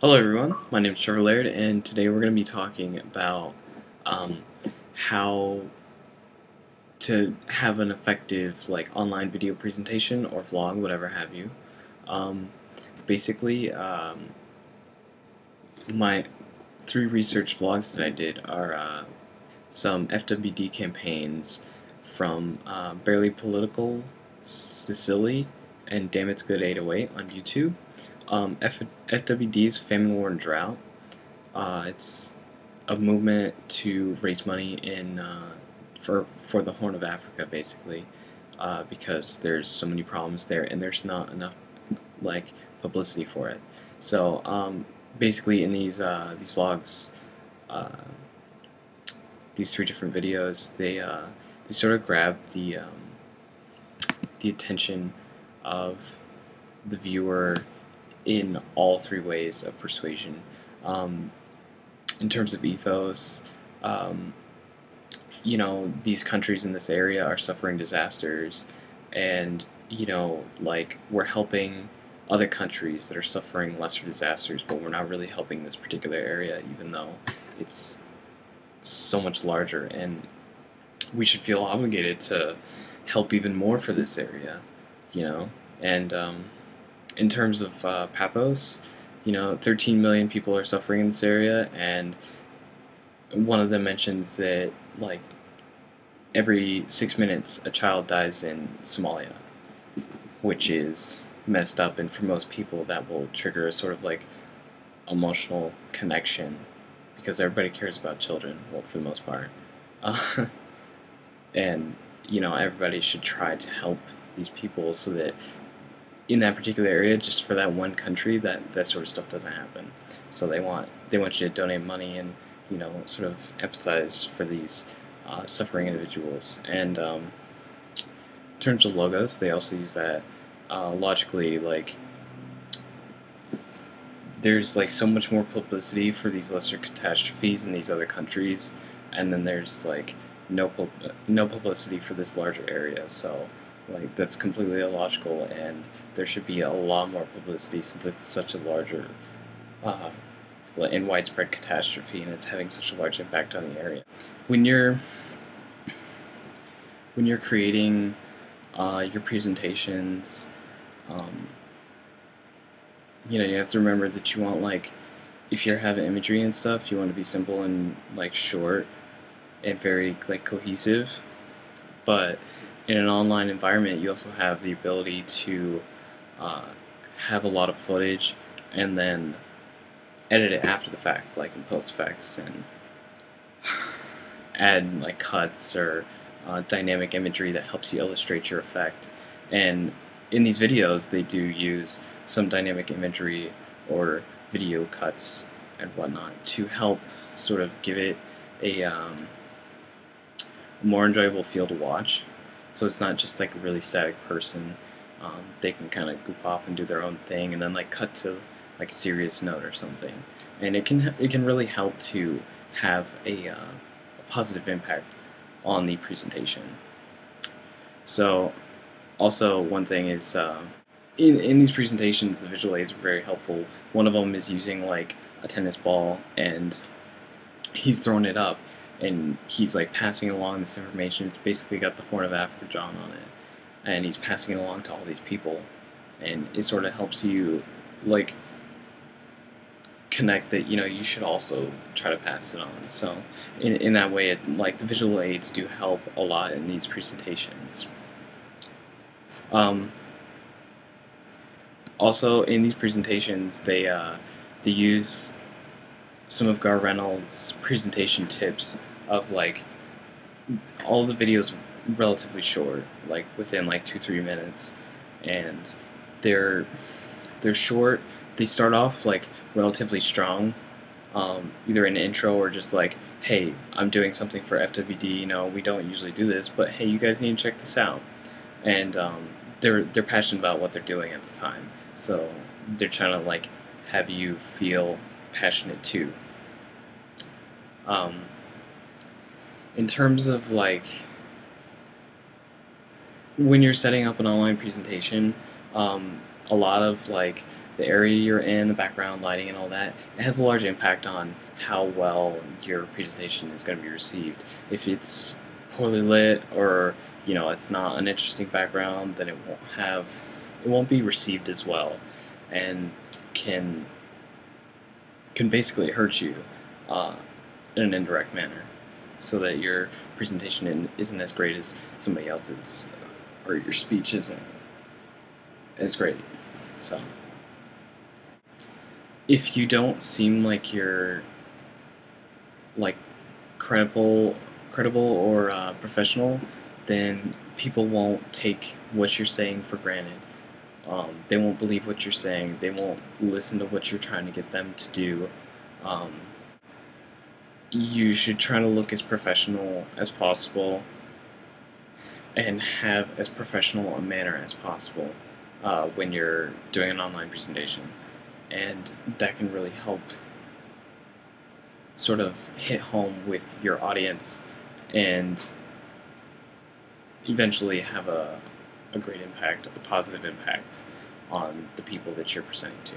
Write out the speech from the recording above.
Hello everyone, my name is Trevor Laird, and today we're going to be talking about um, how to have an effective online video presentation or vlog, whatever have you. Um, basically, my three research vlogs that I did are some FWD campaigns from Barely Political, Sicily, and Damn It's Good 808 on YouTube. FWD's Famine, War, and Drought. It's a movement to raise money for the Horn of Africa, basically, because there's so many problems there, and there's not enough publicity for it. So basically, in these vlogs, uh, these three different videos, they sort of grab the attention of the viewer in all three ways of persuasion. In terms of ethos, these countries in this area are suffering disasters, and we're helping other countries that are suffering lesser disasters, but we're not really helping this particular area, even though it's so much larger, and we should feel obligated to help even more for this area, and in terms of pathos, 13 million people are suffering in this area, and one of them mentions that every 6 minutes a child dies in Somalia, which is messed up, and for most people that will trigger a sort of emotional connection, because everybody cares about children, well, for the most part. And everybody should try to help these people so that in that particular area, just for that one country, that sort of stuff doesn't happen. So they want you to donate money and sort of empathize for these suffering individuals. And in terms of logos, they also use that logically. There's so much more publicity for these lesser catastrophes in these other countries, and then there's no publicity for this larger area. So that's completely illogical, and there should be a lot more publicity since it's such a larger and widespread catastrophe, and it's having such a large impact on the area. When you're creating your presentations, you have to remember that you want if you're having imagery and stuff, you want to be simple and short and very cohesive, but in an online environment, you also have the ability to have a lot of footage and then edit it after the fact, in post effects, and add cuts or dynamic imagery that helps you illustrate your effect. And in these videos, they do use some dynamic imagery or video cuts and whatnot to help sort of give it a more enjoyable feel to watch. So it's not just a really static person. They can kind of goof off and do their own thing, and then cut to a serious note or something. And it can really help to have a positive impact on the presentation. So also one thing is in these presentations, the visual aids are very helpful. One of them is using a tennis ball, and he's throwing it up, and he's passing along this information. It's basically got the Horn of Africa drawn on it, and he's passing it along to all these people, and it sort of helps you connect that you should also try to pass it on. So in that way, the visual aids do help a lot in these presentations. Also in these presentations, they use some of Gar Reynolds' presentation tips of all the videos relatively short, within 2-3 minutes, and they're short. They start off relatively strong, either an intro or just hey, I'm doing something for FWD. We don't usually do this, but hey, you guys need to check this out. And they're passionate about what they're doing at the time, so they're trying to have you feel passionate too. In terms of when you're setting up an online presentation, a lot of the area you're in, the background lighting and all that, it has a large impact on how well your presentation is going to be received. If it's poorly lit, or it's not an interesting background, then it won't be received as well, and can basically hurt you uh, in an indirect manner, so that your presentation isn't as great as somebody else's, or your speech isn't as great. So if you don't seem like you're like credible or professional, then people won't take what you're saying for granted. They won't believe what you're saying. They won't listen to what you're trying to get them to do. Um, you should try to look as professional as possible and have as professional a manner as possible when you're doing an online presentation. And that can really help sort of hit home with your audience and eventually have a great impact, a positive impact on the people that you're presenting to.